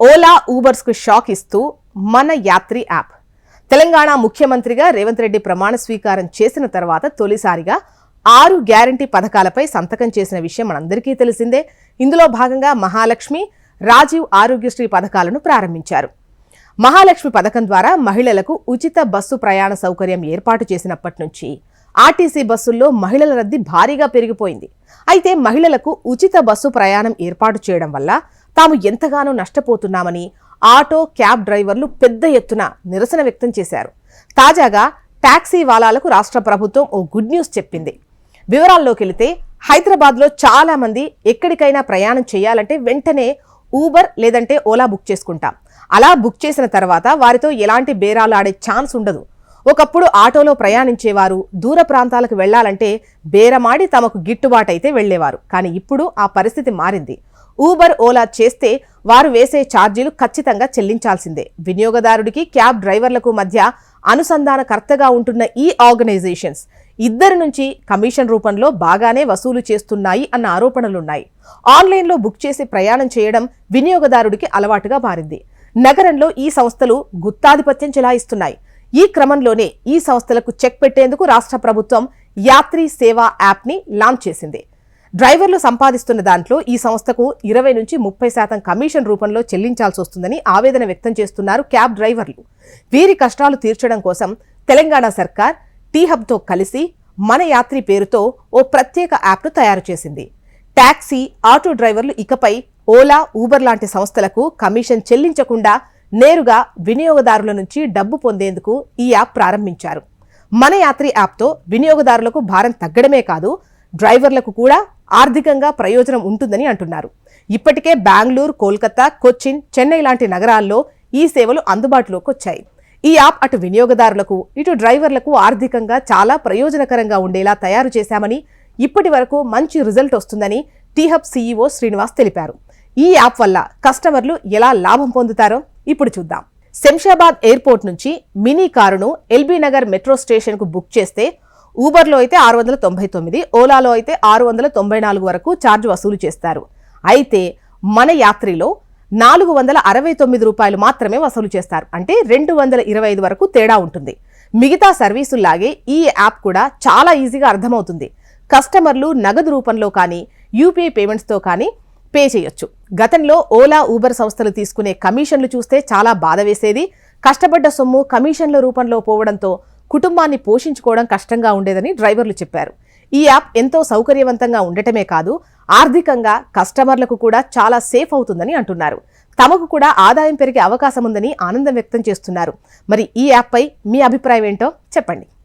Ola Ubers కు shock ఇస్తూ మన యాత్రి యాప్. తెలంగాణ ముఖ్యమంత్రిగా రేవంత్ రెడ్డి ప్రమాణ స్వీకారం చేసిన తర్వాత తొలిసారిగా 6 గ్యారంటీ పథకాలపై సంతకం చేసిన విషయం మనందరికీ తెలిసిందే. ఇందులో భాగంగా మహాలక్ష్మి, రాజీవ్ ఆరోగ్యశ్రీ పథకాలను ప్రారంభించారు. మహాలక్ష్మి పథకం ద్వారా మహిళలకు ఉచిత బస్సు ప్రయాణ సౌకర్యం ఏర్పాటు చేసినప్పటి నుంచి ఆర్టీసీ బస్సుల్లో మహిళల రద్దీ భారీగా పెరిగిపోయింది. అయితే మహిళలకు ఉచిత బస్సు ప్రయాణం ఏర్పాటు చేయడం వల్ల తాము ఎంతగానో నష్టపోతున్నామని ఆటో, క్యాబ్ డ్రైవర్లు పెద్ద ఎత్తున నిరసన వ్యక్తం చేశారు. తాజాగా టాక్సీ వాలాలకు రాష్ట్ర ప్రభుత్వం ఓ గుడ్ న్యూస్ చెప్పింది. వివరాల్లోకి వెళితే హైదరాబాద్లో చాలా మంది ఎక్కడికైనా ప్రయాణం చేయాలంటే వెంటనే ఊబర్ లేదంటే ఓలా బుక్ చేసుకుంటాం. అలా బుక్ చేసిన తర్వాత వారితో ఎలాంటి బేరాలు ఆడే ఛాన్స్ ఉండదు. ఒకప్పుడు ఆటోలో ప్రయాణించేవారు దూర ప్రాంతాలకు వెళ్లాలంటే బేరమాడి తమకు గిట్టుబాటైతే వెళ్లేవారు. కానీ ఇప్పుడు ఆ పరిస్థితి మారింది. ఊబర్, ఓలా చేస్తే వారు వేసే ఛార్జీలు ఖచ్చితంగా చెల్లించాల్సిందే. వినియోగదారుడికి, క్యాబ్ డ్రైవర్లకు మధ్య అనుసంధానకర్తగా ఉంటున్న ఈ ఆర్గనైజేషన్స్ ఇద్దరి నుంచి కమిషన్ రూపంలో బాగానే వసూలు చేస్తున్నాయి అన్న ఆరోపణలున్నాయి. ఆన్లైన్లో బుక్ చేసి ప్రయాణం చేయడం వినియోగదారుడికి అలవాటుగా మారింది. నగరంలో ఈ సంస్థలు గుత్తాధిపత్యం చెలాయిస్తున్నాయి. ఈ క్రమంలోనే ఈ సంస్థలకు చెక్ పెట్టేందుకు రాష్ట్ర ప్రభుత్వం యాత్రి సేవా యాప్ని లాంచ్ చేసింది. డ్రైవర్లు సంపాదిస్తున్న దాంట్లో ఈ సంస్థకు 20 నుంచి 30% కమిషన్ రూపంలో చెల్లించాల్సి వస్తుందని ఆవేదన వ్యక్తం చేస్తున్నారు క్యాబ్ డ్రైవర్లు. వీరి కష్టాలు తీర్చడం కోసం తెలంగాణ సర్కార్ టీహబ్తో కలిసి మన యాత్రి పేరుతో ఓ ప్రత్యేక యాప్ను తయారు చేసింది. టాక్సీ, ఆటో డ్రైవర్లు ఇకపై ఓలా, ఊబర్ లాంటి సంస్థలకు కమిషన్ చెల్లించకుండా నేరుగా వినియోగదారుల నుంచి డబ్బు పొందేందుకు ఈ యాప్ ప్రారంభించారు. మన యాత్రి యాప్తో వినియోగదారులకు భారం తగ్గడమే కాదు, డ్రైవర్లకు కూడా ఆర్థికంగా ప్రయోజనం ఉంటుందని అంటున్నారు. ఇప్పటికే బెంగళూరు, కోల్కతా, కొచ్చిన్, చెన్నై లాంటి నగరాల్లో ఈ సేవలు అందుబాటులోకి వచ్చాయి. ఈ యాప్ అటు వినియోగదారులకు, ఇటు డ్రైవర్లకు ఆర్థికంగా చాలా ప్రయోజనకరంగా ఉండేలా తయారు చేశామని, ఇప్పటి వరకు మంచి రిజల్ట్ వస్తుందని టీహబ్ సీఈఓ శ్రీనివాస్ తెలిపారు. ఈ యాప్ వల్ల కస్టమర్లు ఎలా లాభం పొందుతారో ఇప్పుడు చూద్దాం. శంషాబాద్ ఎయిర్పోర్ట్ నుంచి మినీ కారును ఎల్బీ నగర్ మెట్రో స్టేషన్కు బుక్ చేస్తే ఊబర్లో అయితే 699, ఓలాలో అయితే 694 వరకు ఛార్జ్ వసూలు చేస్తారు. అయితే మన యాత్రిలో 469 రూపాయలు మాత్రమే వసూలు చేస్తారు. అంటే 225 వరకు తేడా ఉంటుంది. మిగతా సర్వీసుల్లాగే ఈ యాప్ కూడా చాలా ఈజీగా అర్థమవుతుంది. కస్టమర్లు నగదు రూపంలో కానీ, యూపీఐ పేమెంట్స్తో కానీ పే చేయొచ్చు. గతంలో ఓలా, ఊబర్ సంస్థలు తీసుకునే కమిషన్లు చూస్తే చాలా బాధ వేసేది. కష్టపడ్డ సొమ్ము కమిషన్ల రూపంలో పోవడంతో కుటుంబాన్ని పోషించుకోవడం కష్టంగా ఉండేదని డ్రైవర్లు చెప్పారు. ఈ యాప్ ఎంతో సౌకర్యవంతంగా ఉండటమే కాదు, ఆర్థికంగా కస్టమర్లకు కూడా చాలా సేఫ్ అవుతుందని అంటున్నారు. తమకు కూడా ఆదాయం పెరిగే అవకాశం ఉందని ఆనందం వ్యక్తం చేస్తున్నారు. మరి ఈ యాప్పై మీ అభిప్రాయం ఏంటో చెప్పండి.